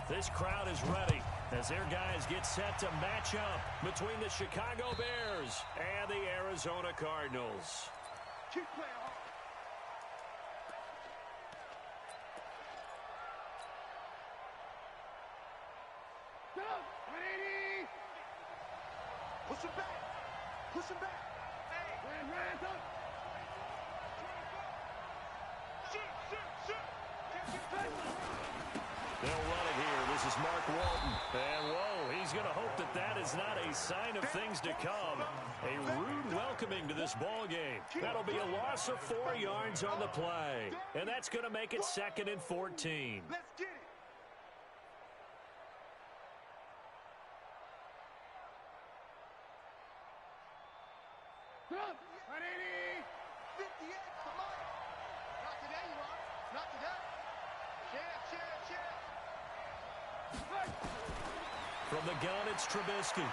This crowd is ready as their guys get set to match up between the Chicago Bears and the Arizona Cardinals. Keep playing hard. Go! 180! Push him back! Push him back! Hey! Hands up! Shoot! Shoot! Shoot! They'll run it here. This is Mark Walton. And, whoa, he's going to hope that that is not a sign of things to come. A rude welcoming to this ball game. That'll be a loss of 4 yards on the play. And that's going to make it 2nd and 14. Let's get it! Go! 180! 58 for Mike! Not today, you are. Not today. Share. From the gun, it's Trubisky.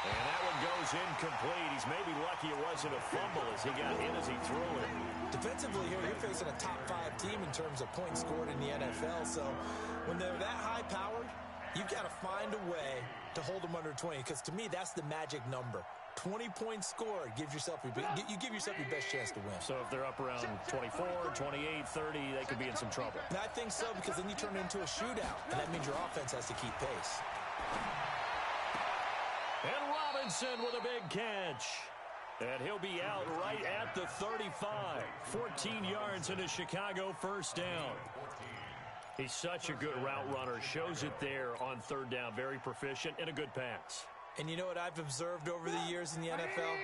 And that one goes incomplete. He's maybe lucky it wasn't a fumble as he got hit as he threw it. Defensively here, you're facing a top-5 team in terms of points scored in the NFL. So when they're that high-powered, you've got to find a way to hold them under 20. Because to me, that's the magic number. 20 points scored gives yourself you give yourself your best chance to win. So if they're up around 24, 28, 30, they could be in some trouble. And I think so, because then you turn it into a shootout, and that means your offense has to keep pace. And Robinson with a big catch. And he'll be out right at the 35. 14 yards and a Chicago first down. He's such a good route runner. Shows it there on 3rd down. Very proficient and a good pass. And you know what I've observed over the years in the NFL?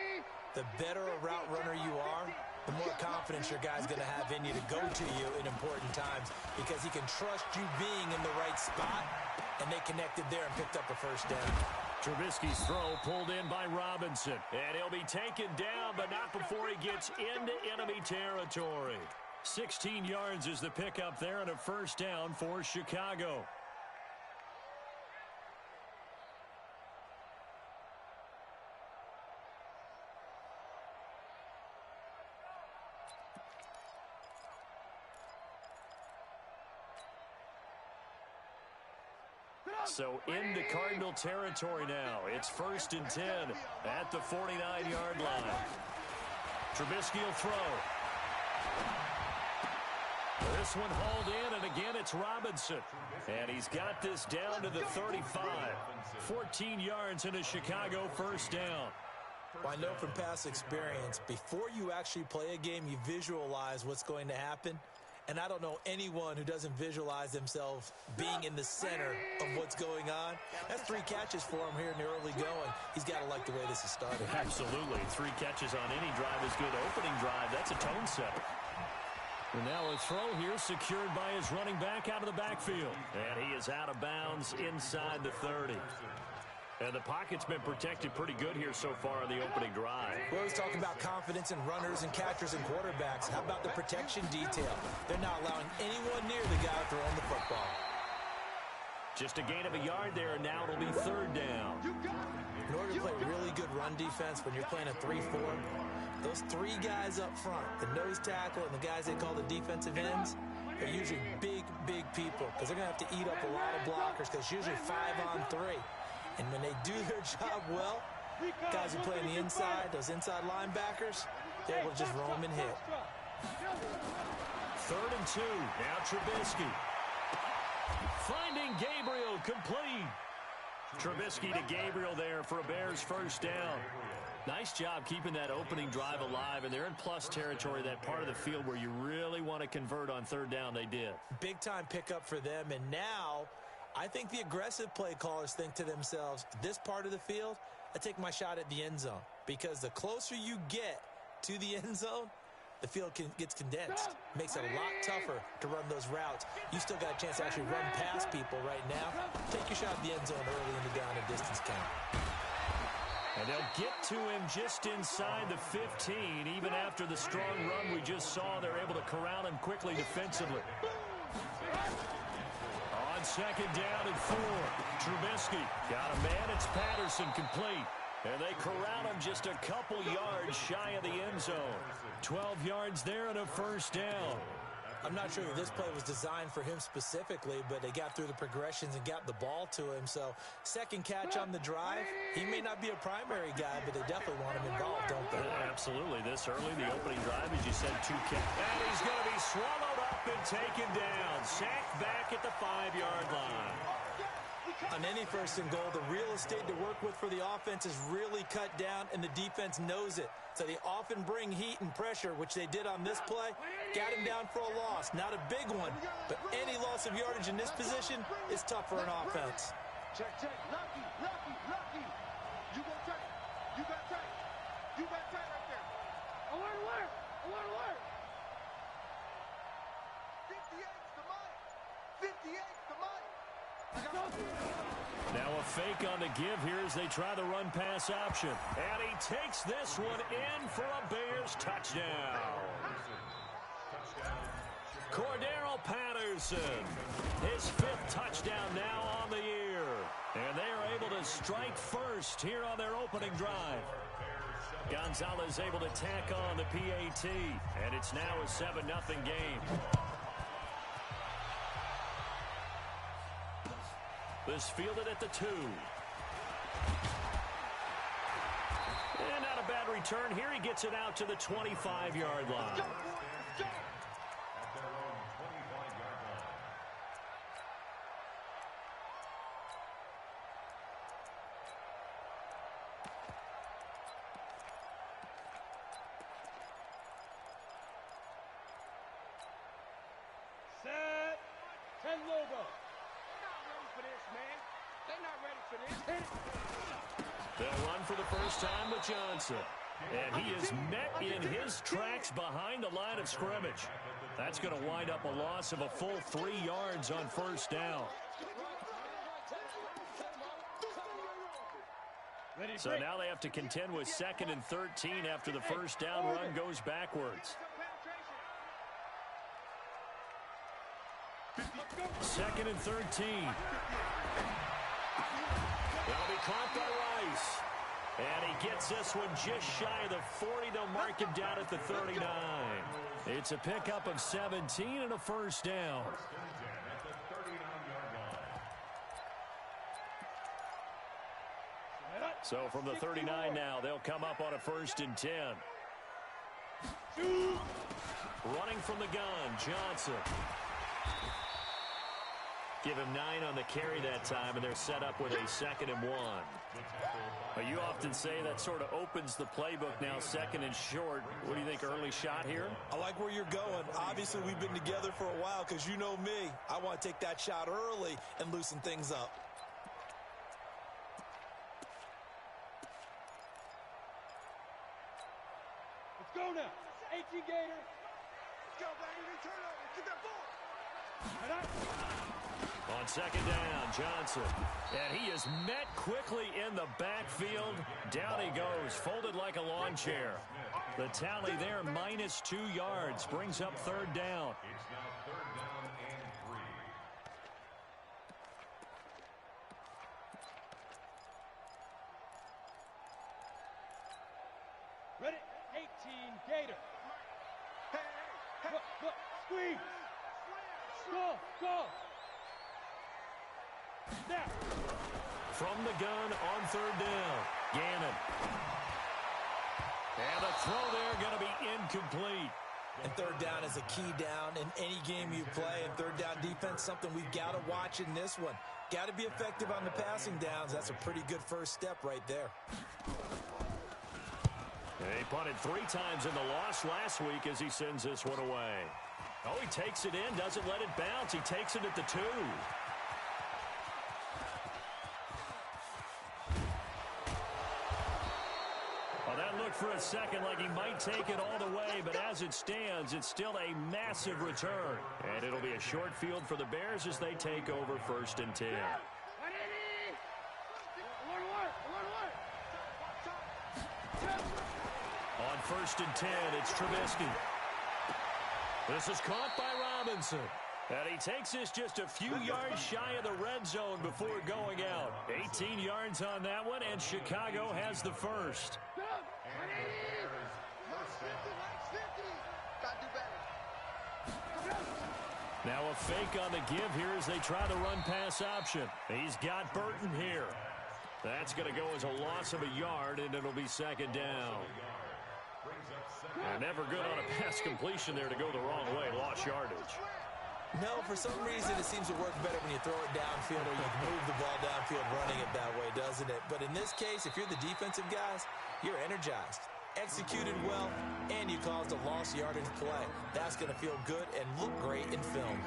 The better a route runner you are, the more confidence your guy's going to have in you to go to you in important times because he can trust you being in the right spot, and they connected there and picked up a first down. Trubisky's throw pulled in by Robinson, and he'll be taken down, but not before he gets into enemy territory. 16 yards is the pickup there and a first down for Chicago. So into Cardinal territory now. It's 1st and 10 at the 49-yard line. Trubisky will throw. This one hauled in, and again it's Robinson. And he's got this down to the 35. 14 yards and a Chicago first down. Well, I know from past experience, before you actually play a game, you visualize what's going to happen. And I don't know anyone who doesn't visualize themselves being in the center of what's going on. That's 3 catches for him here in the early going. He's got to like the way this is started. Absolutely. 3 catches on any drive is good. Opening drive, that's a tone setter. And now a throw here secured by his running back out of the backfield. And he is out of bounds inside the 30. And the pocket's been protected pretty good here so far on the opening drive. We always talk about confidence in runners and catchers and quarterbacks. How about the protection detail? They're not allowing anyone near the guy throwing the football. Just a gain of a yard there, and now it'll be 3rd down. In order to play really good run defense when you're playing a 3-4, those 3 guys up front, the nose tackle and the guys they call the defensive ends, are usually big people because they're going to have to eat up a lot of blockers because it's usually 5-on-3. And when they do their job well, guys who play on the inside, those inside linebackers, they're able to just roam and hit. 3rd and 2. Now Trubisky. Finding Gabriel complete. Trubisky to Gabriel there for a Bears first down. Nice job keeping that opening drive alive, and they're in plus territory, that part of the field where you really want to convert on 3rd down. They did. Big-time pickup for them, and now I think the aggressive play callers think to themselves, this part of the field, I take my shot at the end zone. Because the closer you get to the end zone, the field gets condensed. Makes it a lot tougher to run those routes. You still got a chance to actually run past people right now. Take your shot at the end zone early in the down and distance count. And they'll get to him just inside the 15. Even after the strong run we just saw, they're able to corral him quickly defensively. On 2nd down and 4, Trubisky got a man. It's Patterson complete. And they corral him just a couple yards shy of the end zone. 12 yards there and a first down. I'm not sure that this play was designed for him specifically, but they got through the progressions and got the ball to him. So second catch on the drive. He may not be a primary guy, but they definitely want him involved, don't they? Absolutely. This early, the opening drive, as you said, 2 catches. And he's going to be swallowed up and taken down. Sacked back at the 5-yard line. On any first and goal, the real estate to work with for the offense is really cut down, and the defense knows it. So they often bring heat and pressure, which they did on this play. Got him down for a loss. Not a big one, but any loss of yardage in this position is tough for an offense. Check. Lucky. You go tight. You got tight. You got tight right there. Alert. 58's the Mike. 58's the Mike. Now a fake on the give here as they try the run-pass option. And he takes this one in for a Bears touchdown. Cordero Patterson, his 5th touchdown now on the year. And they are able to strike first here on their opening drive. Gonzalez able to tack on the PAT. And it's now a 7-0 game. This fielded at the 2. And not a bad return here. He gets it out to the 25-yard line. Set. 10 logo. They're not ready for this. They'll run for the first time with Johnson. And he is met in his tracks behind the line of scrimmage. That's going to wind up a loss of a full 3 yards on first down. So now they have to contend with 2nd and 13 after the first down run goes backwards. 2nd and 13. That'll be caught by Rice. And he gets this one just shy of the 40. They'll mark him down at the 39. It's a pickup of 17 and a first down. So from the 39 now, they'll come up on a 1st and 10. Running from the gun, Johnson. Give him 9 on the carry that time, and they're set up with a 2nd and 1. You often say that sort of opens the playbook now, 2nd and short. What do you think, early shot here? I like where you're going. Obviously, we've been together for a while because you know me. I want to take that shot early and loosen things up. Let's go now. 18 Gator. Let's go, baby. Turnover. Get that ball. On 2nd down, Johnson. And he is met quickly in the backfield. Down he goes, folded like a lawn chair. The tally there, -2 yards, brings up 3rd down. It's now 3rd down and 3. Ready? 18 Gator. Look, squeeze. Go. Snap. From the gun on 3rd down, Gannon. And the throw there going to be incomplete. And 3rd down is a key down in any game you play. And 3rd down defense, something we've got to watch in this one. Got to be effective on the passing downs. That's a pretty good first step right there. He punted 3 times in the loss last week as he sends this one away. Oh, he takes it in, doesn't let it bounce. He takes it at the 2. Well, that looked for a second like he might take it all the way, but as it stands, it's still a massive return. And it'll be a short field for the Bears as they take over 1st and 10. On 1st and 10, it's Trubisky. This is caught by Robinson. And he takes this just a few yards shy of the red zone before going out. 18 yards on that one, and Chicago has the first. Gotta do better. Now a fake on the give here as they try the run pass option. He's got Burton here. That's going to go as a loss of a yard, and it'll be second down. And never good on a pass completion there to go the wrong way. Lost yardage. No, for some reason it seems to work better when you throw it downfield or you move the ball downfield running it that way, doesn't it? But in this case, if you're the defensive guys, you're energized, executed well, and you caused a lost yardage play. That's going to feel good and look great in film.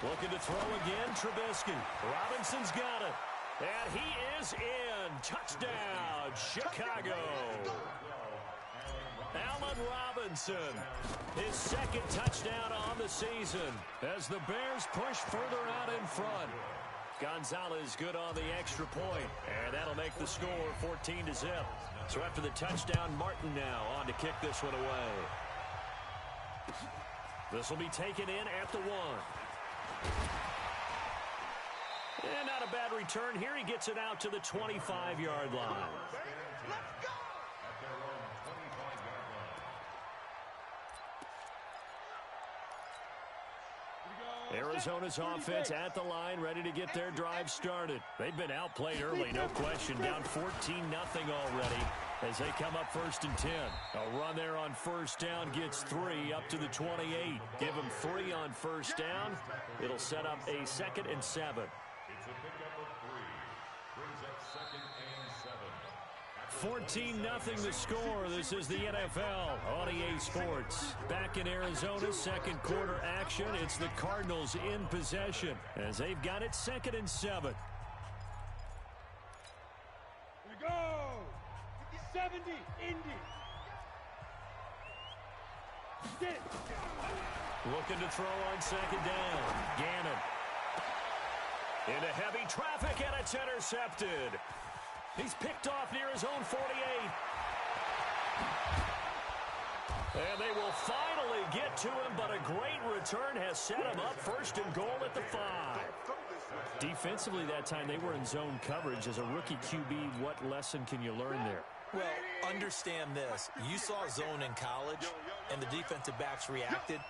Looking to throw again, Trubisky. Robinson's got it. And he is in. Touchdown, Chicago. Allen Robinson, his second touchdown on the season as the Bears push further out in front. Gonzalez good on the extra point, and that'll make the score 14-0. So after the touchdown, Martin now on to kick this one away. This will be taken in at the 1. And not a bad return here. He gets it out to the 25-yard line. Let's go! Arizona's offense at the line, ready to get their drive started. They've been outplayed early, no question. Down 14-0 already as they come up 1st and 10. A run there on first down gets 3 up to the 28. Give them 3 on first down. It'll set up a 2nd and 7. It's a pickup of 3. Brings up 2nd and 7. 14-0 the score. This is the NFL on EA Sports. Back in Arizona, second quarter action. It's the Cardinals in possession as they've got it 2nd and 7. Here we go! 70, Indy. Get it. Looking to throw on 2nd down. Gannon. Into heavy traffic, and it's intercepted. He's picked off near his own 48. And they will finally get to him, but a great return has set him up 1st and goal at the 5. Defensively that time, they were in zone coverage. As a rookie QB, what lesson can you learn there? Well, understand this. You saw zone in college, and the defensive backs reacted,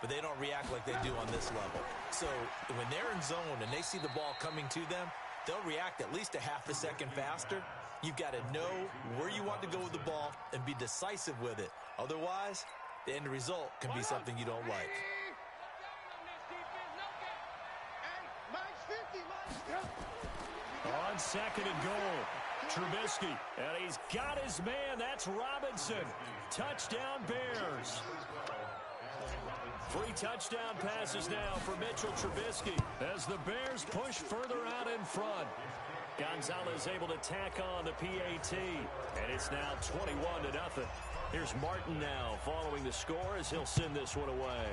but they don't react like they do on this level. So when they're in zone and they see the ball coming to them, they'll react at least a half a second faster. You've got to know where you want to go with the ball and be decisive with it. Otherwise, the end result can be something you don't like. On 2nd and goal, Trubisky, and he's got his man. That's Robinson. Touchdown, Bears. 3 touchdown passes now for Mitchell Trubisky as the Bears push further out in front. Gonzalez able to tack on the PAT, and it's now 21-0. Here's Martin now following the score as he'll send this one away.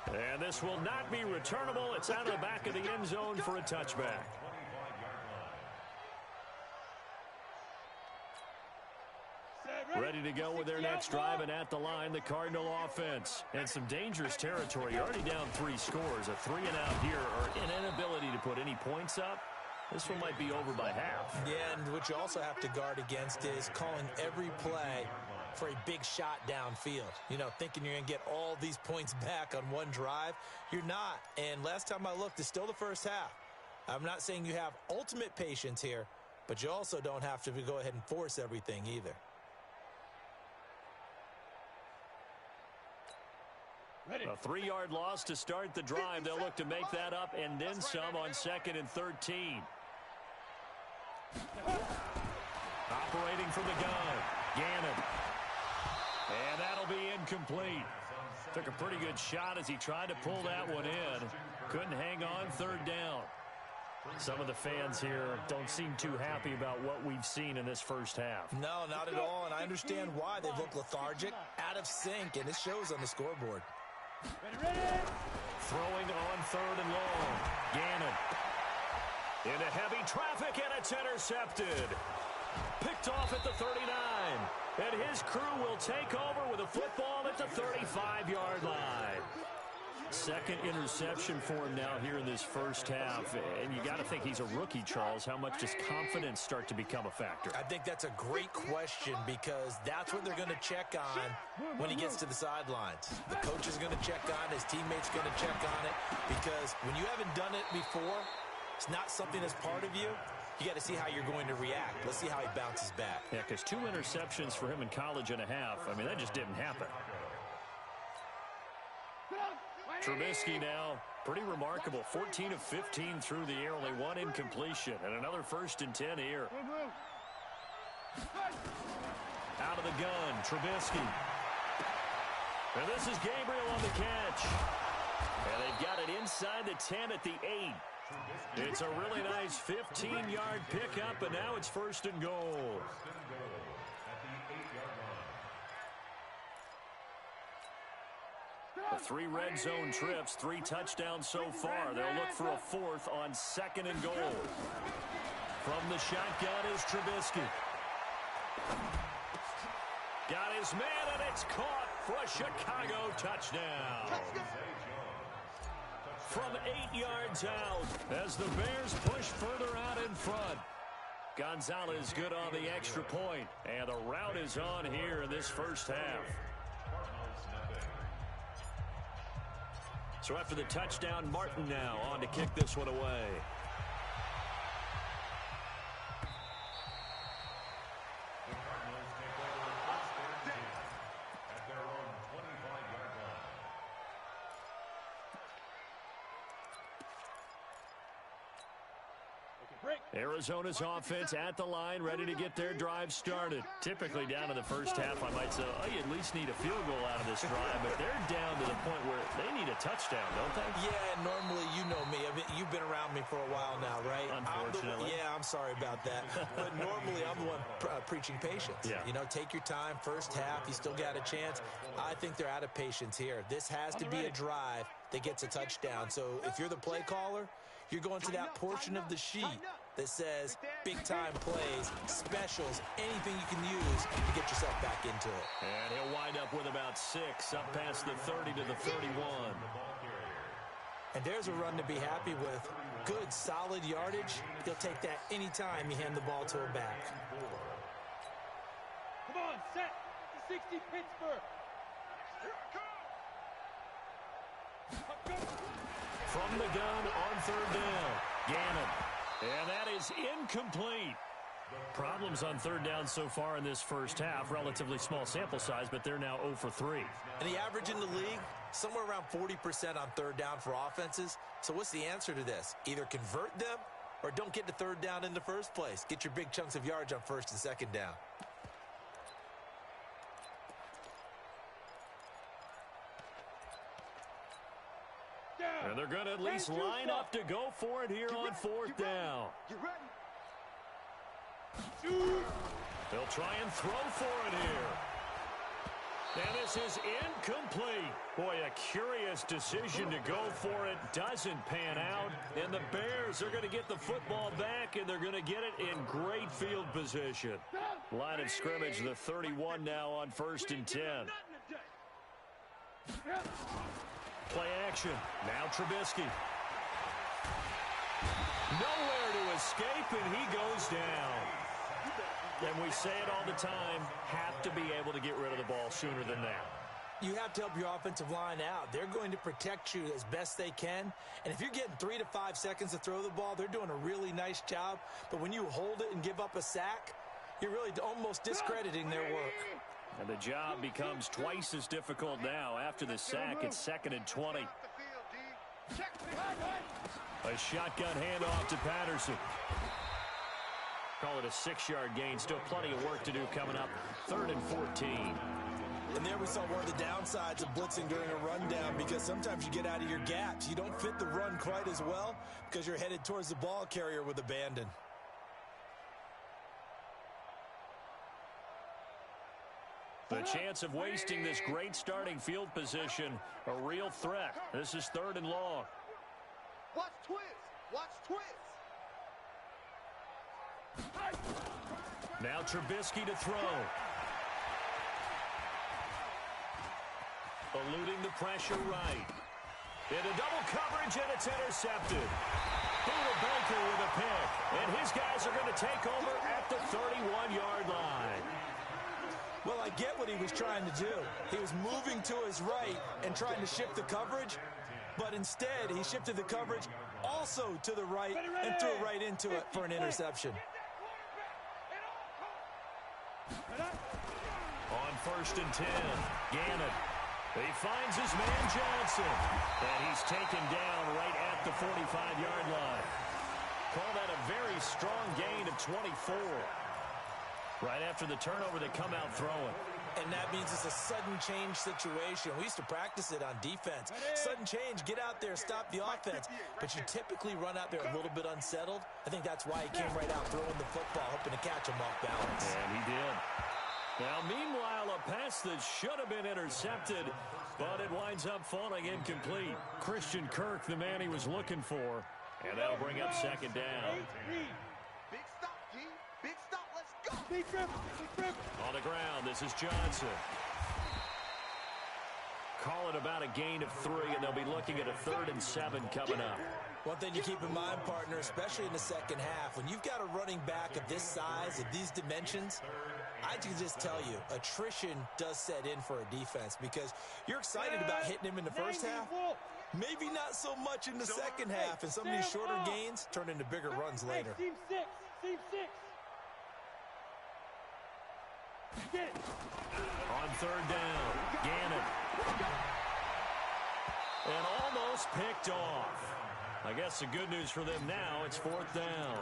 And this will not be returnable. It's out of the back of the end zone for a touchback. Ready to go with their next drive, and at the line, the Cardinal offense. And some dangerous territory. Already down 3 scores. A 3-and-out here, or an inability to put any points up. This one might be over by half. Yeah, and what you also have to guard against is calling every play for a big shot downfield. You know, thinking you're going to get all these points back on one drive. You're not. And last time I looked, it's still the first half. I'm not saying you have ultimate patience here, but you also don't have to go ahead and force everything either. A 3-yard loss to start the drive. They'll look to make that up and then some on 2nd and 13. Operating from the gun, Gannon. And that'll be incomplete. Took a pretty good shot as he tried to pull that one in. Couldn't hang on 3rd down. Some of the fans here don't seem too happy about what we've seen in this first half. No, not at all, and I understand why. They look lethargic, out of sync, and it shows on the scoreboard. Ready. Throwing on 3rd and long. Gannon. Into heavy traffic, and it's intercepted. Picked off at the 39. And his crew will take over with a football at the 35-yard line. Second interception for him now here in this first half. And you got to think he's a rookie, Charles. How much does confidence start to become a factor? I think that's a great question because that's what they're going to check on when he gets to the sidelines. The coach is going to check on, his teammates going to check on it, because when you haven't done it before, it's not something that's part of you. You got to see how you're going to react. Let's see how he bounces back. Yeah, because 2 interceptions for him in college and a half. I mean, that just didn't happen. Trubisky now, pretty remarkable. 14 of 15 through the air, only 1 incompletion. And another 1st and 10 here. Out of the gun, Trubisky. And this is Gabriel on the catch. And they've got it inside the 10 at the 8. It's a really nice 15-yard pickup, and now it's 1st and goal. The 3 red zone trips, 3 touchdowns so far. They'll look for a 4th on 2nd and goal. From the shotgun is Trubisky. Got his man, and it's caught for a Chicago touchdown. From 8 yards out as the Bears push further out in front. Gonzalez good on the extra point, and the route is on here in this first half. So after the touchdown, Martin now on to kick this one away. Arizona's offense at the line, ready to get their drive started. Typically down to the first half, I might say, oh, you at least need a field goal out of this drive, but they're down to the point where they need a touchdown, don't they? Yeah, normally, you know me. You've been around me for a while now, right? Unfortunately. I'm sorry about that. But normally, I'm the one preaching patience. Yeah. You know, take your time. First half, you still got a chance. I think they're out of patience here. This has to be a drive that gets a touchdown. So if you're the play caller, you're going to that portion of the sheet that says big-time plays, specials, anything you can use to get yourself back into it. And he'll wind up with about 6 up past the 30 to the 31. And there's a run to be happy with. Good, solid yardage. He'll take that anytime you hand the ball to a back. Come on, set. 60 Pittsburgh. From the gun on 3rd down, Gannon. And that is incomplete. Problems on 3rd down so far in this first half. Relatively small sample size, but they're now 0 for 3. And the average in the league, somewhere around 40% on 3rd down for offenses. So what's the answer to this? Either convert them or don't get to 3rd down in the first place. Get your big chunks of yards on 1st and 2nd down. And they're going to at least line up to go for it here on 4th down. You ready? They'll try and throw for it here. And this is incomplete. Boy, a curious decision to go for it. Doesn't pan out. And the Bears are going to get the football back, and they're going to get it in great field position. Line of scrimmage, the 31 now on 1st and 10. Play action. Now Trubisky. Nowhere to escape, and he goes down. And we say it all the time, have to be able to get rid of the ball sooner than that. You have to help your offensive line out. They're going to protect you as best they can. And if you're getting 3 to 5 seconds to throw the ball, they're doing a really nice job. But when you hold it and give up a sack, you're really almost discrediting their work. And the job becomes twice as difficult now. After the sack, it's 2nd and 20. A shotgun handoff to Patterson. Call it a 6-yard gain. Still plenty of work to do coming up. 3rd and 14. And there we saw one of the downsides of blitzing during a rundown, because sometimes you get out of your gaps. You don't fit the run quite as well because you're headed towards the ball carrier with abandon. The chance of wasting this great starting field position, a real threat. This is 3rd and long. Watch twist. Watch twist. Now Trubisky to throw. Eluding the pressure right. Into double coverage, and it's intercepted. Buda Baker with a pick. And his guys are going to take over at the 31-yard line. Well, I get what he was trying to do. He was moving to his right and trying to shift the coverage, but instead he shifted the coverage also to the right and threw it right into it for an interception. On 1st and 10, Gannon. He finds his man Johnson, and he's taken down right at the 45-yard line. Call that a very strong gain of 24. Right after the turnover, they come out throwing. And that means it's a sudden change situation. We used to practice it on defense. Sudden change, get out there, stop the offense. But you typically run out there a little bit unsettled. I think that's why he came right out throwing the football, hoping to catch him off balance. And he did. Now, meanwhile, a pass that should have been intercepted, but it winds up falling incomplete. Christian Kirk, the man he was looking for, and that'll bring up 2nd down. Big stop, G. Big stop. Let's go. Big trip. On the ground, this is Johnson. Call it about a gain of 3, and they'll be looking at a 3rd and 7 coming up. One thing to keep in mind, partner, especially in the second half, when you've got a running back of this size, of these dimensions, I can just tell you, attrition does set in for a defense because you're excited about hitting him in the first half. Maybe not so much in the second half, and some of these shorter gains turn into bigger runs later. Team 6. Get it. On 3rd down, Gannon. And almost picked off. I guess the good news for them now, it's 4th down.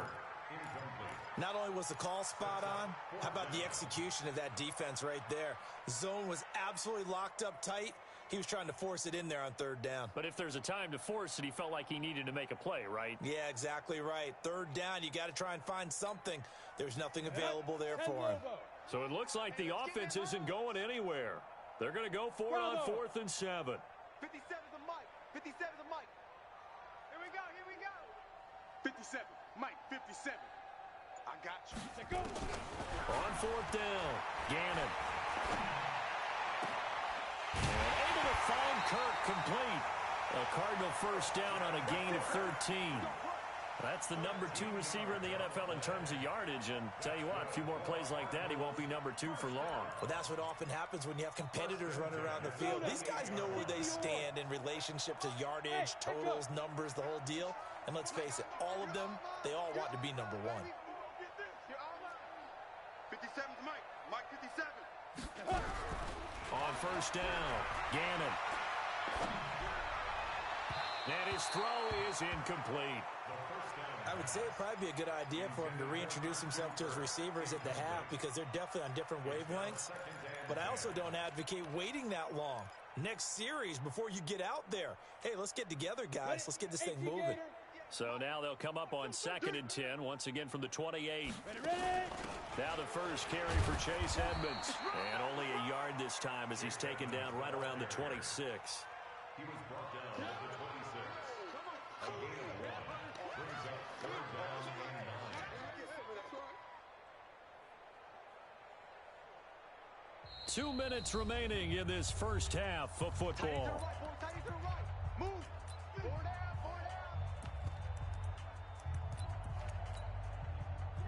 Not only was the call spot on, how about the execution of that defense right there? Zone was absolutely locked up tight. He was trying to force it in there on 3rd down. But if there's a time to force it, he felt like he needed to make a play, right? Yeah, exactly right. 3rd down, you got to try and find something. There's nothing available there for him. So it looks like the offense isn't going anywhere. They're going to go for it on 4th and 7. 57's the mic. 57's the mic. Here we go. 57. Mike, 57. I got you. Let's go. On 4th down, Gannon. And able to find Kirk complete. A Cardinal 1st down on a gain of 13. That's the number 2 receiver in the NFL in terms of yardage. And tell you what, a few more plays like that, he won't be number 2 for long. Well, that's what often happens when you have competitors running around the field. These guys know where they stand in relationship to yardage, totals, numbers, the whole deal. And let's face it, all of them, they all want to be number 1. 57's Mike. Mike 57. On 1st down, Gannon. And his throw is incomplete. I would say it'd probably be a good idea for him to reintroduce himself to his receivers at the half because they're definitely on different wavelengths. But I also don't advocate waiting that long. Next series, before you get out there, hey, let's get together, guys. Let's get this thing moving. So now they'll come up on 2nd and 10, once again from the 28. Now the first carry for Chase Edmonds. And only a yard this time as he's taken down right around the 26. He was brought down at the 26. A gain of 1 brings up 3rd down and 9. 2 minutes remaining in this first half of football. Move. 4 down.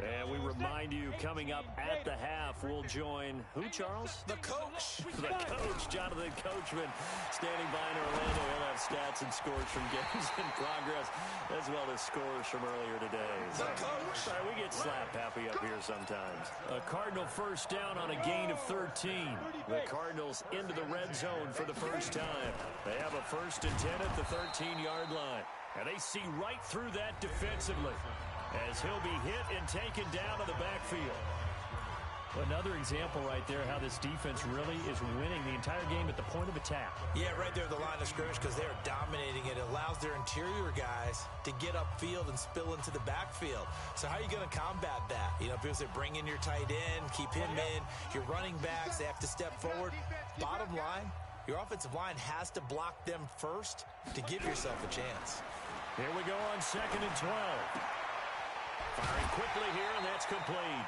And we remind you, coming up at the half, we'll join who, Charles? The coach. The coach, Jonathan Coachman, standing by in Orlando. He'll have stats and scores from games in progress, as well as scores from earlier today. The coach. Sorry, we get slap happy up here sometimes. A Cardinal 1st down on a gain of 13. The Cardinals into the red zone for the first time. They have a 1st and 10 at the 13-yard line. And they see right through that defensively, as he'll be hit and taken down to the backfield. Another example right there how this defense really is winning the entire game at the point of attack. Yeah, right there at the line of scrimmage because they're dominating it. It allows their interior guys to get upfield and spill into the backfield. So how are you going to combat that? You know, people say bring in your tight end, keep him in. Your running backs, they have to step forward. Bottom line, your offensive line has to block them first to give yourself a chance. Here we go on 2nd and 12. Firing quickly here, and that's complete.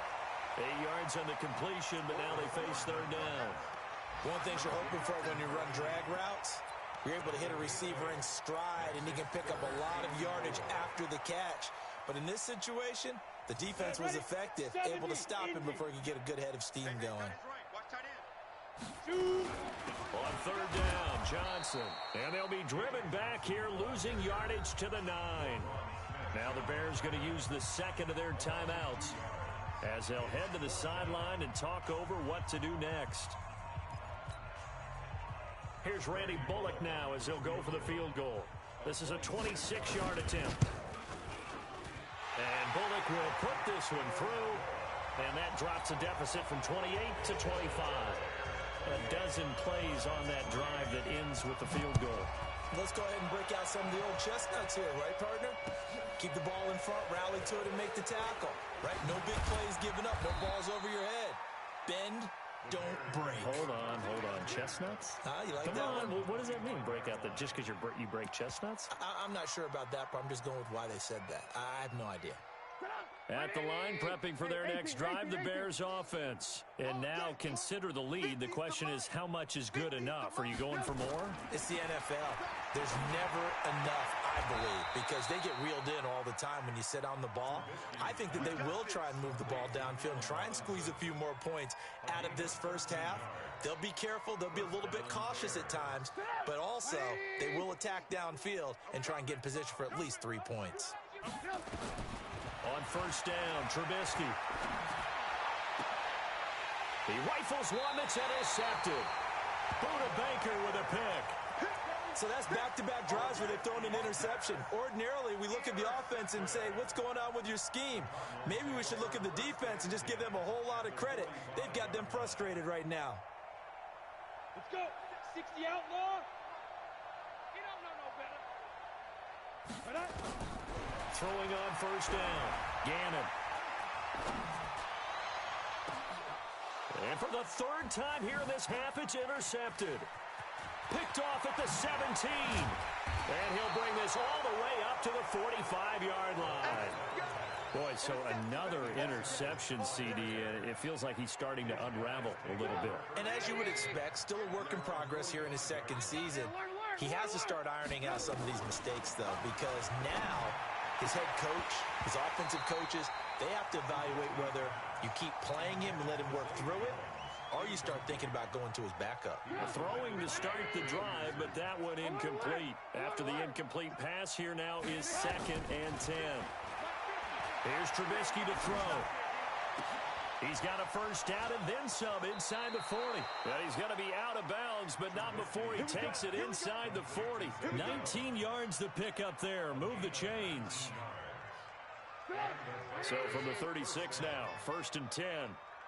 8 yards on the completion, but now they face third down. One thing you're hoping for when you run drag routes, you're able to hit a receiver in stride, and he can pick up a lot of yardage after the catch. But in this situation, the defense was effective, able to stop him before he could get a good head of steam going. On third down, Johnson. And they'll be driven back here, losing yardage to the 9. Now the Bears going to use the second of their timeouts as they'll head to the sideline and talk over what to do next. Here's Randy Bullock now as he'll go for the field goal. This is a 26-yard attempt. And Bullock will put this one through, and that drops a deficit from 28 to 25. A dozen plays on that drive that ends with the field goal. Let's go ahead and break out some of the old chestnuts here, right, partner? Keep the ball in front, rally to it, and make the tackle, right? No big plays given up, no balls over your head. Bend, don't break. Hold on. Chestnuts? You like Come that on. one? What does that mean, break out? Just because you break chestnuts? I'm not sure about that, but I'm just going with why they said that. I have no idea. At the line, prepping for their next drive, the Bears offense. And now consider the lead. The question is, how much is good enough? Are you going for more? It's the NFL. There's never enough, I believe, because they get reeled in all the time when you sit on the ball. I think that they will try and move the ball downfield and try and squeeze a few more points out of this first half. They'll be careful. They'll be a little bit cautious at times, but also they will attack downfield and try and get in position for at least 3 points. On first down, Trubisky. He rifles one that's intercepted. Buda Baker with a pick. So that's back-to-back drives where they've thrown an interception. Ordinarily, we look at the offense and say, what's going on with your scheme? Maybe we should look at the defense and just give them a whole lot of credit. They've got them frustrated right now. Let's go. 60 outlaw. You don't know no better. Throwing on first down. Gannon. And for the third time here in this half, it's intercepted. Picked off at the 17. And he'll bring this all the way up to the 45-yard line. Boy, so another interception, CD. It feels like he's starting to unravel a little bit. And as you would expect, still a work in progress here in his second season. He has to start ironing out some of these mistakes, though, because now his head coach, his offensive coaches, they have to evaluate whether you keep playing him and let him work through it, or you start thinking about going to his backup. Throwing to start the drive, but that one incomplete. After the incomplete pass, here now is 2nd and 10. Here's Trubisky to throw. He's got a first down and then some inside the 40. Well, he's going to be out of bounds, but not before he takes it inside the 40. 19 yards to pick up there. Move the chains. So from the 36 now, 1st and 10.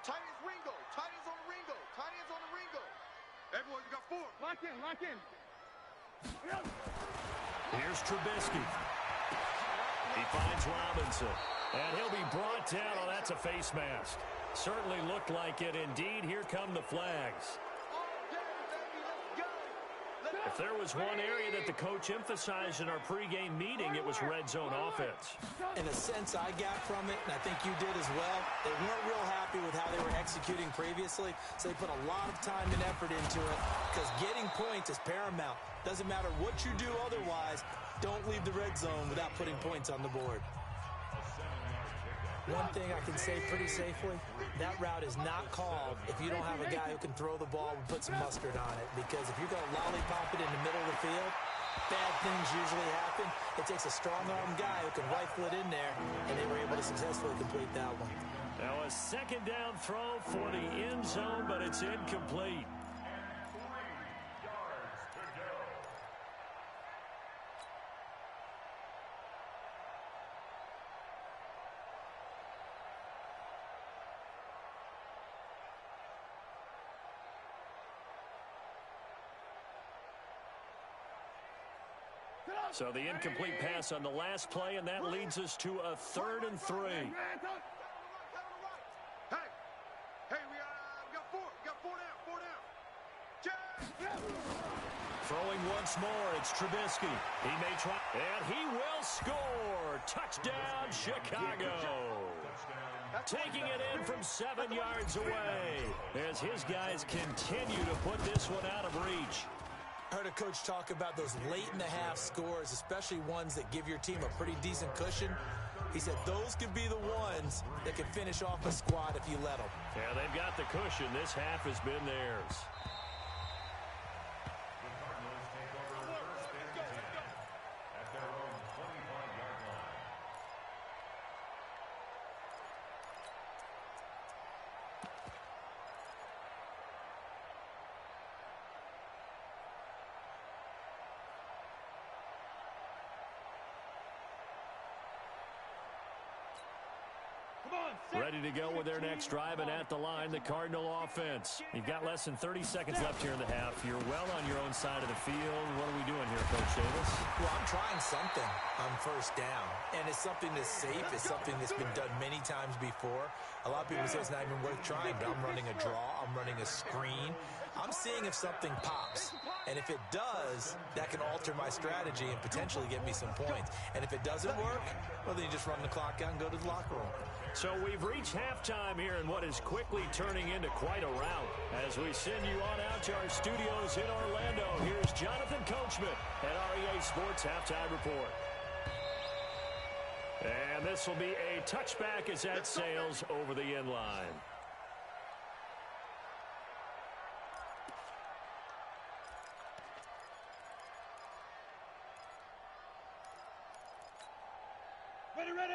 Tight ends Ringo. Tight ends on the Ringo. Tight ends on the Ringo. Everyone, you got 4. Lock in, lock in. Here's Trubisky. He finds Robinson. And he'll be brought down. Oh, that's a face mask. Certainly looked like it. Indeed, here come the flags. If there was one area that the coach emphasized in our pregame meeting, it was red zone offense. In a sense, I got from it, and I think you did as well, they weren't real happy with how they were executing previously, so they put a lot of time and effort into it, because getting points is paramount. Doesn't matter what you do otherwise, don't leave the red zone without putting points on the board. One thing I can say pretty safely, that route is not called if you don't have a guy who can throw the ball and put some mustard on it. Because if you're going to lollipop it in the middle of the field, bad things usually happen. It takes a strong-arm guy who can rifle it in there, and they were able to successfully complete that one. Now a 2nd down throw for the end zone, but it's incomplete. So the incomplete pass on the last play, and that leads us to a 3rd and 3. Hey, we got 4. We got 4 down. Throwing once more, it's Trubisky. He may try, and he will score. Touchdown, Chicago. Touchdown, Taking it in from 7 yards away as his guys continue to put this one out of reach. I heard a coach talk about those late-in-the-half scores, especially ones that give your team a pretty decent cushion. He said those could be the ones that can finish off a squad if you let them. Yeah, they've got the cushion. This half has been theirs. Ready to go with their next drive, and at the line, the Cardinal offense. You've got less than 30 seconds left here in the half. You're well on your own side of the field. What are we doing here, Coach Davis? Well, I'm trying something on first down, and it's something that's safe. It's something that's been done many times before. A lot of people say it's not even worth trying, but I'm running a draw. I'm running a screen. I'm seeing if something pops, and if it does, that can alter my strategy and potentially get me some points. And if it doesn't work, well, then you just run the clock out and go to the locker room. So we've reached halftime here in what is quickly turning into quite a rout. As we send you on out to our studios in Orlando, here's Jonathan Coachman at REA Sports Halftime Report. And this will be a touchback as that sails over the end line.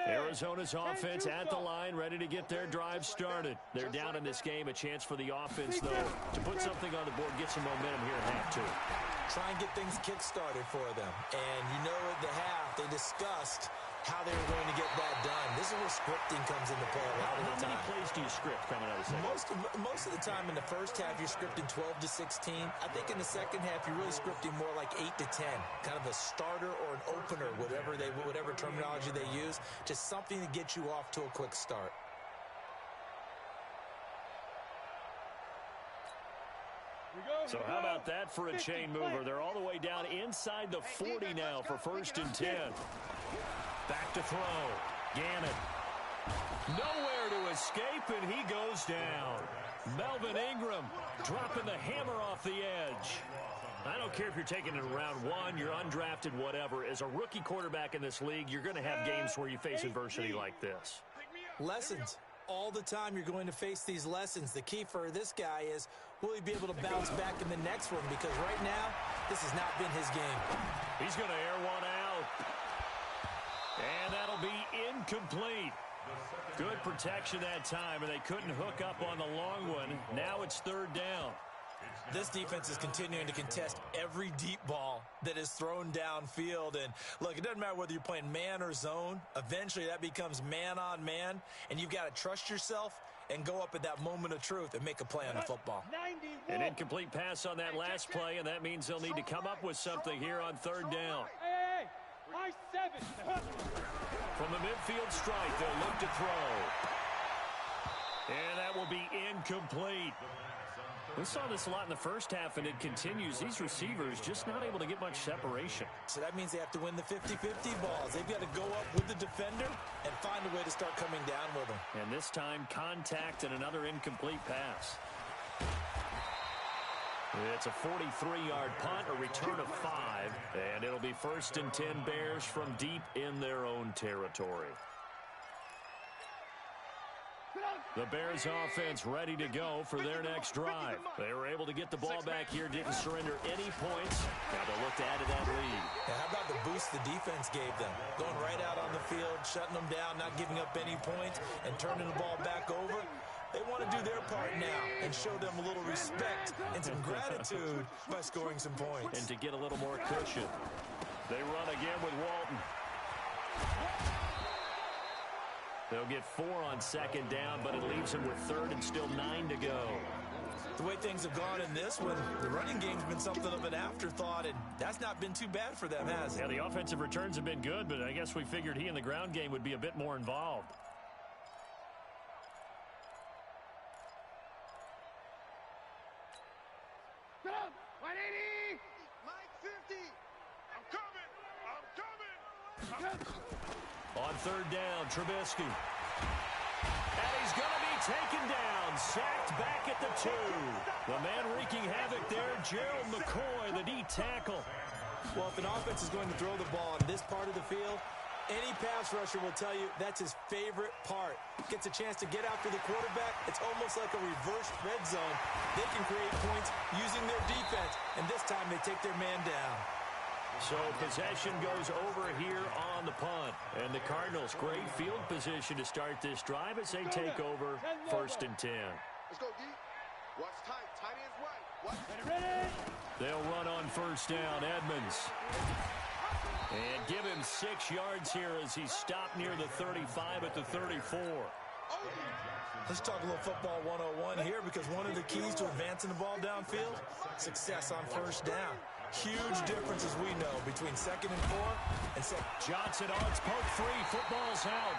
Arizona's offense at the line, ready to get their drive started. They're down in this game. A chance for the offense, though, to put something on the board, get some momentum here in half two. Try and get things kick-started for them. And you know at the half, they discussed how they were going to get that done. This is where scripting comes into play a lot of the time. How many plays do you script coming out of the second? Most of the time in the first half, you're scripting 12 to 16. I think in the second half, you're really scripting more like 8 to 10. Kind of a starter or an opener, whatever terminology they use. Just something to get you off to a quick start. So how about that for a chain mover? They're all the way down inside the 40 now for 1st and 10. Back to throw. Gannon. Nowhere to escape, and he goes down. Melvin Ingram dropping the hammer off the edge. I don't care if you're taking it in round 1, you're undrafted, whatever. As a rookie quarterback in this league, you're going to have games where you face adversity like this. Lessons. All the time you're going to face these lessons. The key for this guy is, will he be able to bounce back in the next one? Because right now, this has not been his game. He's going to air one out. And that'll be incomplete. Good protection that time, and they couldn't hook up on the long one. Now it's 3rd down. This defense is continuing to contest every deep ball that is thrown downfield. And, look, it doesn't matter whether you're playing man or zone. Eventually, that becomes man-on-man, and you've got to trust yourself and go up at that moment of truth and make a play on the football. An incomplete pass on that last play, and that means they'll need to come up with something here on 3rd down. From the midfield strike, they'll look to throw. And that will be incomplete. We saw this a lot in the first half, and it continues. These receivers just not able to get much separation. So that means they have to win the 50-50 balls. They've got to go up with the defender and find a way to start coming down with them. And this time, contact and another incomplete pass. It's a 43-yard punt, a return of 5, and it'll be 1st and 10 Bears from deep in their own territory. The Bears offense ready to go for their next drive. They were able to get the ball back here, didn't surrender any points. Now they'll look to add to that lead. Yeah, how about the boost the defense gave them? Going right out on the field, shutting them down, not giving up any points, and turning the ball back over. They want to do their part now and show them a little respect and some gratitude by scoring some points. And to get a little more cushion. They run again with Walton. They'll get 4 on 2nd down, but it leaves them with 3rd and still 9 to go. The way things have gone in this one, the running game's been something of an afterthought, and that's not been too bad for them, has it? Yeah, the offensive returns have been good, but I guess we figured he in the ground game would be a bit more involved. On 3rd down, Trubisky. taken down, sacked back at the 2. The man wreaking havoc there, Gerald McCoy, the D tackle. Well, if an offense is going to throw the ball in this part of the field, any pass rusher will tell you that's his favorite part. Gets a chance to get after the quarterback. It's almost like a reverse red zone. They can create points using their defense, and this time they take their man down. So possession goes over here on the punt. And the Cardinals, great field position to start this drive as they take over 1st and 10. Let's go, D. Watch tight. Tight ends right. Watch. Ready. They'll run on 1st down, Edmonds. And give him 6 yards here as he's stopped near the 35 at the 34. Let's talk a little football 101 here, because one of the keys to advancing the ball downfield, success on 1st down. Huge difference, as we know, between 2nd and 4 and second. Johnson, it's poke 3. Football's out.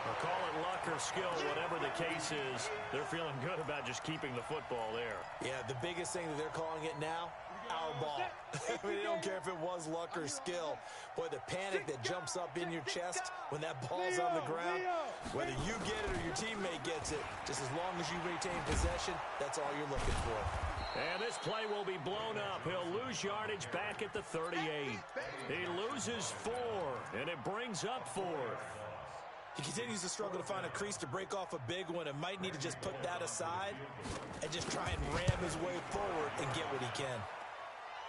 We'll call it luck or skill, whatever the case is. They're feeling good about just keeping the football there. Yeah, the biggest thing that they're calling it now, our ball. I mean, they don't care if it was luck or skill. Boy, the panic that jumps up in your chest when that ball's on the ground, whether you get it or your teammate gets it, just as long as you retain possession, that's all you're looking for. And this play will be blown up. He'll lose yardage back at the 38. He loses 4, and it brings up 4th. He continues to struggle to find a crease to break off a big one, and might need to just put that aside and just try and ram his way forward and get what he can.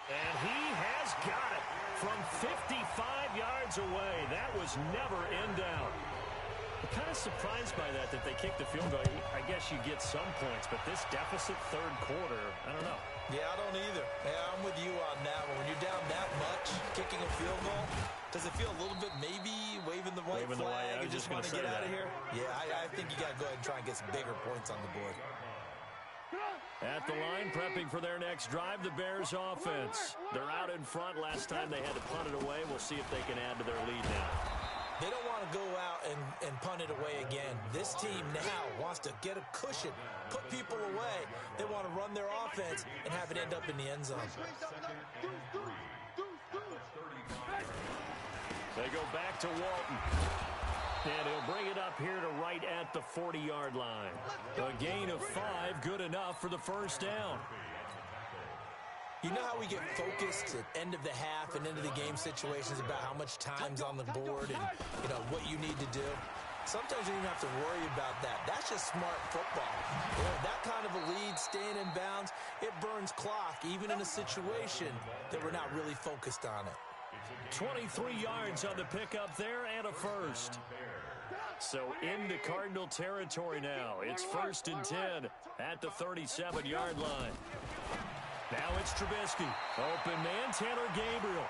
And he has got it from 55 yards away. That was never in doubt. I'm kind of surprised by that they kicked the field goal. I guess you get some points, but this deficit 3rd quarter, I don't know. Yeah, I don't either. Yeah, I'm with you on that one. When you're down that much, kicking a field goal, does it feel a little bit maybe waving the white flag and just want to get out of here? Yeah, I think you got to go ahead and try and get some bigger points on the board. At the line, prepping for their next drive, the Bears offense. They're out in front. Last time they had to punt it away. We'll see if they can add to their lead now. They don't want to go out and punt it away again. This team now wants to get a cushion, put people away. They want to run their offense and have it end up in the end zone. They go back to Walton. And he'll bring it up here to right at the 40-yard line. A gain of 5, good enough for the 1st down. You know how we get focused at end of the half and end of the game situations about how much time's on the board and, you know, what you need to do? Sometimes you don't even have to worry about that. That's just smart football. You know, that kind of a lead, staying in bounds, it burns clock, even in a situation that we're not really focused on it. 23 yards on the pickup there and a 1st. So into Cardinal territory now. It's 1st and 10 at the 37-yard line. Now it's Trubisky. Open man, Tanner Gabriel.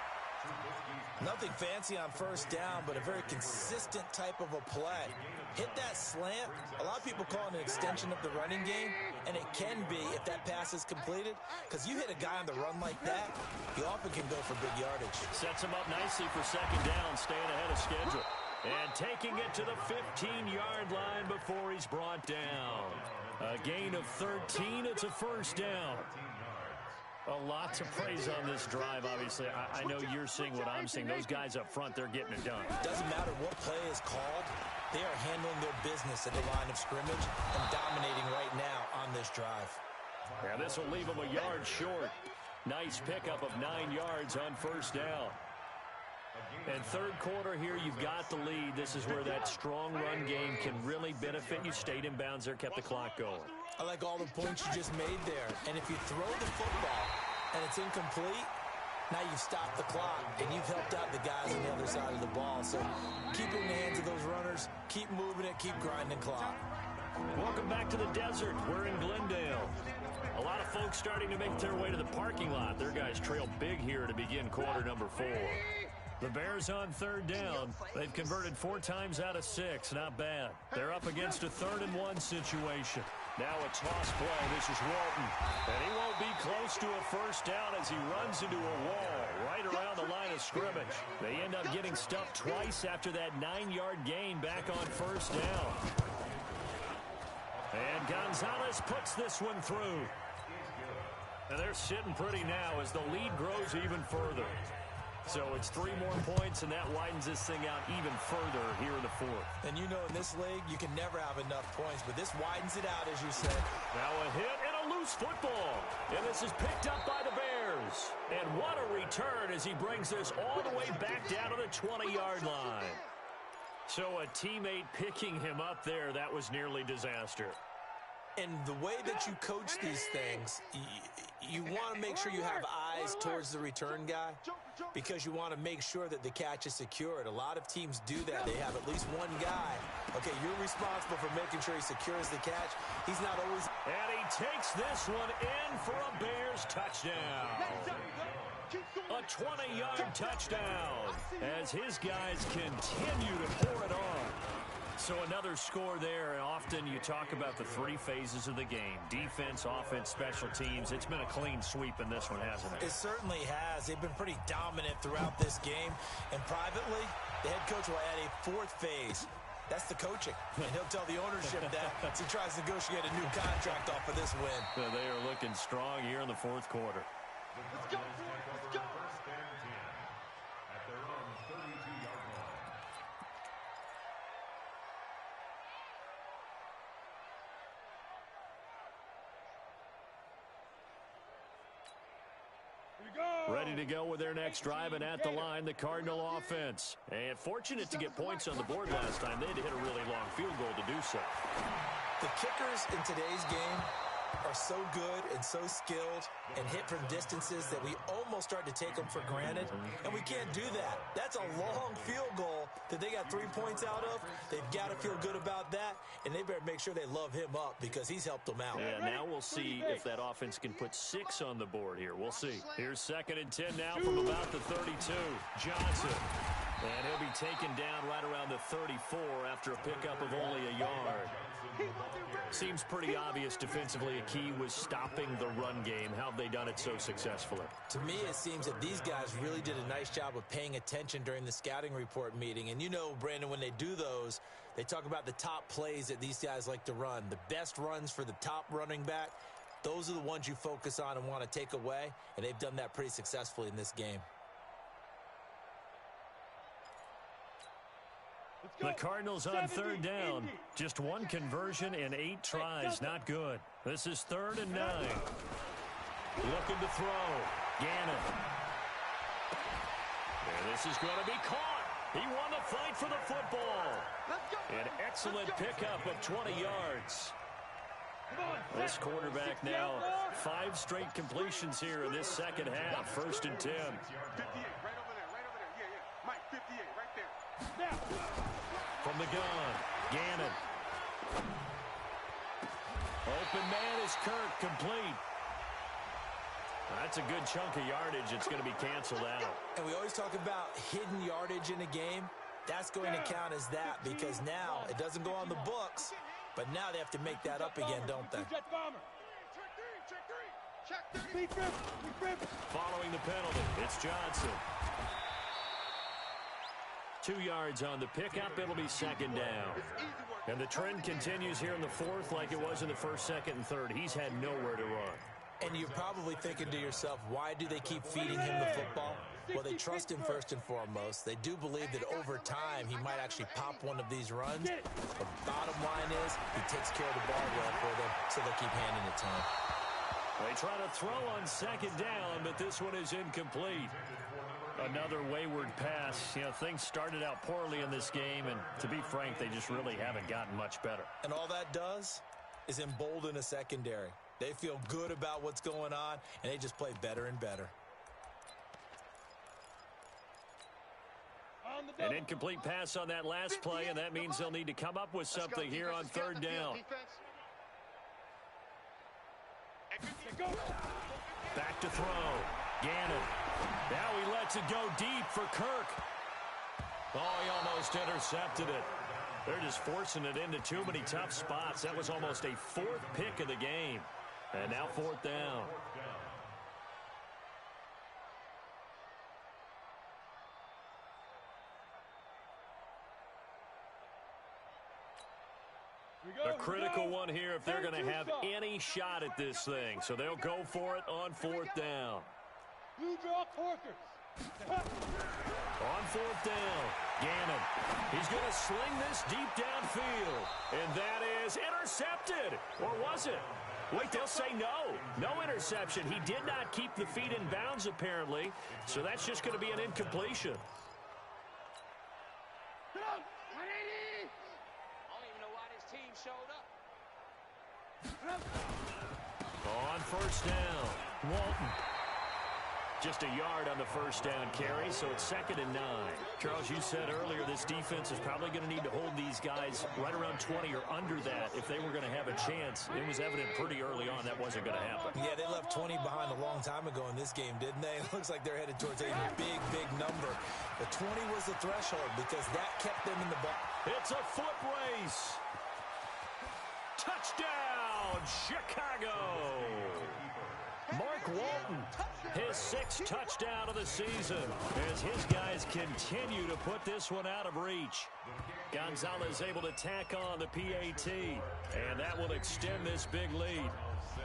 Nothing fancy on 1st down, but a very consistent type of a play. Hit that slant. A lot of people call it an extension of the running game, and it can be if that pass is completed, because you hit a guy on the run like that, you often can go for big yardage. Sets him up nicely for 2nd down, staying ahead of schedule. And taking it to the 15-yard line before he's brought down. A gain of 13, it's a 1st down. A lot to praise on this drive, obviously. I know you're seeing what I'm seeing. Those guys up front, they're getting it done. Doesn't matter what play is called. They are handling their business at the line of scrimmage and dominating right now on this drive. Yeah, this will leave them a yard short. Nice pickup of 9 yards on 1st down. And 3rd quarter here, you've got the lead. This is where that strong run game can really benefit you. Stayed in bounds there, kept the clock going. I like all the points you just made there. And if you throw the football and it's incomplete, now you've stopped the clock and you've helped out the guys on the other side of the ball. So keep it in the hands of those runners. Keep moving it. Keep grinding clock. Welcome back to the desert. We're in Glendale. A lot of folks starting to make their way to the parking lot. Their guys trail big here to begin quarter number 4. The Bears on 3rd down. They've converted 4 times out of 6. Not bad. They're up against a 3rd and 1 situation. Now a toss play. This is Walton. And he won't be close to a 1st down as he runs into a wall right around the line of scrimmage. They end up getting stuffed twice after that 9-yard gain back on 1st down. And Gonzalez puts this one through. And they're sitting pretty now as the lead grows even further. So it's 3 more points, and that widens this thing out even further here in the fourth. And you know in this league, you can never have enough points, but this widens it out, as you said. Now a hit and a loose football. And this is picked up by the Bears. And what a return as he brings this all the way back down to the 20-yard line. So a teammate picking him up there, that was nearly disaster. And the way that you coach these things, you want to make sure you have eyes towards the return guy because you want to make sure that the catch is secured. A lot of teams do that. They have at least one guy. Okay, you're responsible for making sure he secures the catch. He's not always... And he takes this one in for a Bears touchdown. A 20-yard touchdown as his guys continue to pour it on. So another score there, and often you talk about the 3 phases of the game. Defense, offense, special teams. It's been a clean sweep in this one, hasn't it? It certainly has. They've been pretty dominant throughout this game. And privately, the head coach will add a 4th phase. That's the coaching. And he'll tell the ownership that as he tries to negotiate a new contract off of this win. So they are looking strong here in the 4th quarter. Let's go, let's go. First and 10 at their own 32-yard line. Ready to go with their next drive, and at the line, the Cardinal offense. And fortunate to get points on the board last time. They had to hit a really long field goal to do so. The kickers in today's game are so good and so skilled and hit from distances that we almost start to take them for granted, and we can't do that. That's a long field goal that they got 3 points out of. They've got to feel good about that, and they better make sure they love him up because he's helped them out. Yeah, now we'll see if that offense can put 6 on the board here. We'll see. Here's 2nd and 10 now from about the 32. Johnson. And he'll be taken down right around the 34 after a pickup of only a yard. Seems pretty obvious defensively a key was stopping the run game. How have they done it so successfully? To me, it seems that these guys really did a nice job of paying attention during the scouting report meeting. And you know, Brandon, when they do those, they talk about the top plays that these guys like to run. The best runs for the top running back, those are the ones you focus on and want to take away. And they've done that pretty successfully in this game. The Cardinals on 3rd down. Just 1 conversion and 8 tries. Not good. This is 3rd and 9. Looking to throw. Gannon. And this is going to be caught. He won the fight for the football. An excellent pickup of 20 yards. This quarterback now 5 straight completions here in this second half. 1st and 10. 58, right over there, right over there. Yeah. Mike, 58, right there. From the gun, Gannon. Open man is Kirk, complete. That's a good chunk of yardage. It's going to be canceled out. And we always talk about hidden yardage in a game. That's going to count as that because now it doesn't go on the books, but now they have to make that up again, don't they? Following the penalty, it's Johnson. 2 yards on the pickup. It'll be 2nd down. And the trend continues here in the 4th like it was in the 1st, 2nd, and 3rd. He's had nowhere to run. And you're probably thinking to yourself, why do they keep feeding him the football? Well, they trust him first and foremost. They do believe that over time he might actually pop one of these runs. The bottom line is he takes care of the ball well for them, so they'll keep handing it to him. They try to throw on 2nd down, but this one is incomplete. Another wayward pass. You know, things started out poorly in this game, and to be frank, they just really haven't gotten much better. And all that does is embolden a secondary. They feel good about what's going on, and they just play better and better. An incomplete pass on that last play, and that means they'll need to come up with something here on 3rd down. Back to throw. Gannon. Now he lets it go deep for Kirk. Oh, he almost intercepted it. They're just forcing it into too many tough spots. That was almost a 4th pick of the game. And now 4th down. A critical one here if they're going to have any shot at this thing. So they'll go for it on 4th down. Blue draw Corkers. On fourth down, Gannon. He's going to sling this deep downfield. And that is intercepted. Or was it? Wait, they'll say no. No interception. He did not keep the feet in bounds, apparently. So that's just going to be an incompletion. On first down, Walton. Just a yard on the first down carry, so it's 2nd and 9. Charles, you said earlier this defense is probably going to need to hold these guys right around 20 or under that if they were going to have a chance. It was evident pretty early on that wasn't going to happen. Yeah, they left 20 behind a long time ago in this game, didn't they? It looks like they're headed towards a big, big number. But 20 was the threshold because that kept them in the ball. It's a foot race. Touchdown, Chicago. Mark Walton, his 6th touchdown of the season as his guys continue to put this one out of reach. Gonzalez able to tack on the PAT, and that will extend this big lead.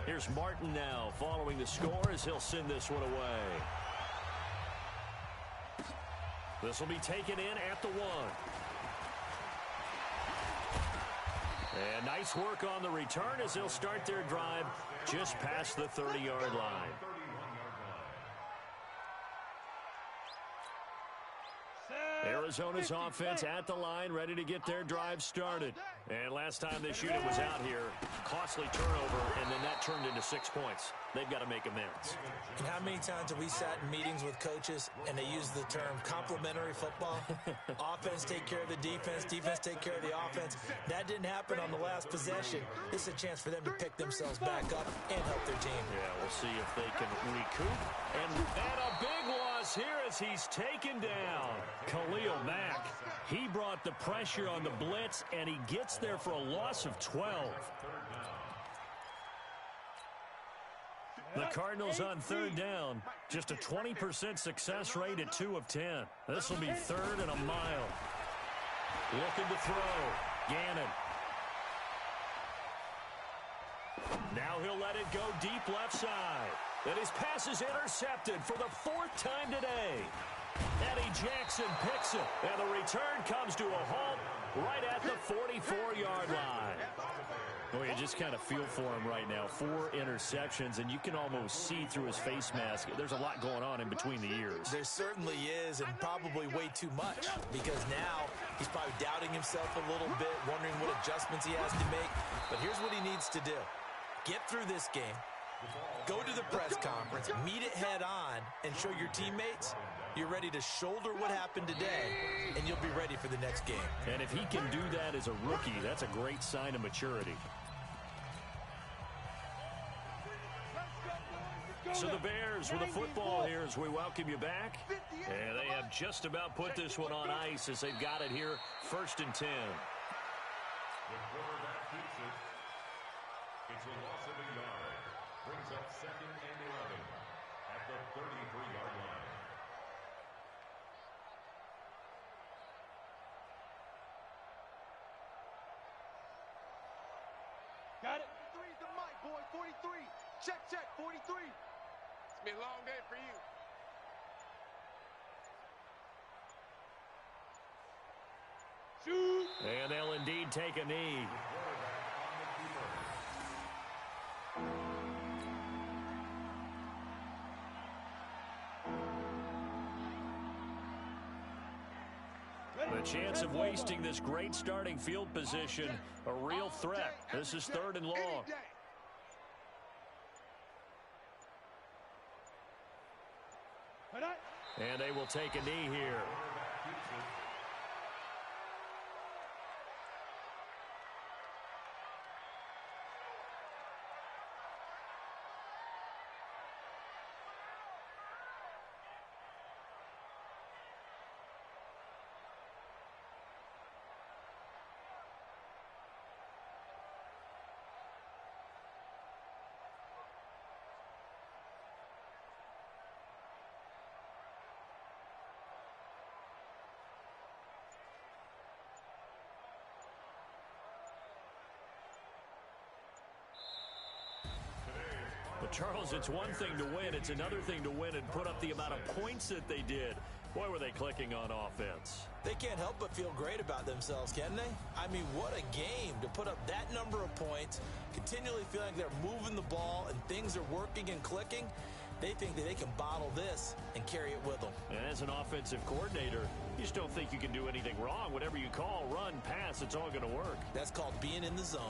Here's Martin now following the score as he'll send this one away. This will be taken in at the 1. And nice work on the return as they'll start their drive just past the 30-yard line. Arizona's offense at the line, ready to get their drive started. And last time this unit was out here, costly turnover, and then that turned into 6 points. They've got to make amends. And how many times have we sat in meetings with coaches and they use the term complementary football? Offense take care of the defense, defense take care of the offense. That didn't happen on the last possession. This is a chance for them to pick themselves back up and help their team. Yeah, we'll see if they can recoup. And a big loss here as he's taken down. Khalil Mack, he brought the pressure on the blitz, and he gets there for a loss of 12. The Cardinals on 3rd down. Just a 20% success rate at 2 of 10. This will be 3rd and a mile. Looking to throw. Gannon. Now he'll let it go deep left side. And his pass is intercepted for the 4th time today. Eddie Jackson picks it. And the return comes to a halt right at the 44-yard line. Well, you just kind of feel for him right now. 4 interceptions, and you can almost see through his face mask. There's a lot going on in between the ears. There certainly is, and probably way too much, because now he's probably doubting himself a little bit, wondering what adjustments he has to make. But here's what he needs to do. Get through this game, go to the press conference, meet it head on, and show your teammates you're ready to shoulder what happened today, and you'll be ready for the next game. And if he can do that as a rookie, that's a great sign of maturity. So the Bears with the football here as we welcome you back. And they have just about put this one on ice as they've got it here, 1st and 10. The quarterback keeps it. It's a loss of a yard. Brings up 2nd and 11 at the 33-yard line. Got it. 43's the mic, boy. 43. Check, 43. It's been a long day for you. Shoot. And they'll indeed take a knee. The chance of wasting this great starting field position, a real threat. This is 3rd and long. And they will take a knee here. But, Charles, it's one thing to win. It's another thing to win and put up the amount of points that they did. Boy, were they clicking on offense. They can't help but feel great about themselves, can they? I mean, what a game to put up that number of points, continually feeling like they're moving the ball and things are working and clicking. They think that they can bottle this and carry it with them. And as an offensive coordinator, you just don't think you can do anything wrong. Whatever you call, run, pass, it's all going to work. That's called being in the zone.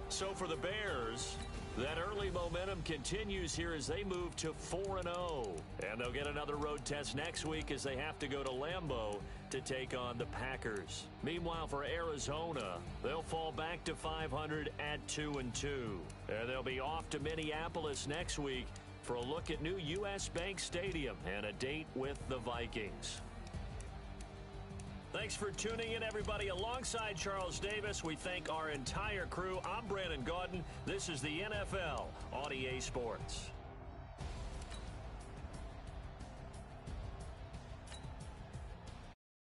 So for the Bears, that early momentum continues here as they move to 4-0. And they'll get another road test next week as they have to go to Lambeau to take on the Packers. Meanwhile, for Arizona, they'll fall back to 500 at 2-2. And they'll be off to Minneapolis next week for a look at new U.S. Bank Stadium and a date with the Vikings. Thanks for tuning in, everybody. Alongside Charles Davis, we thank our entire crew. I'm Brandon Gaudin. This is the NFL on EA Sports.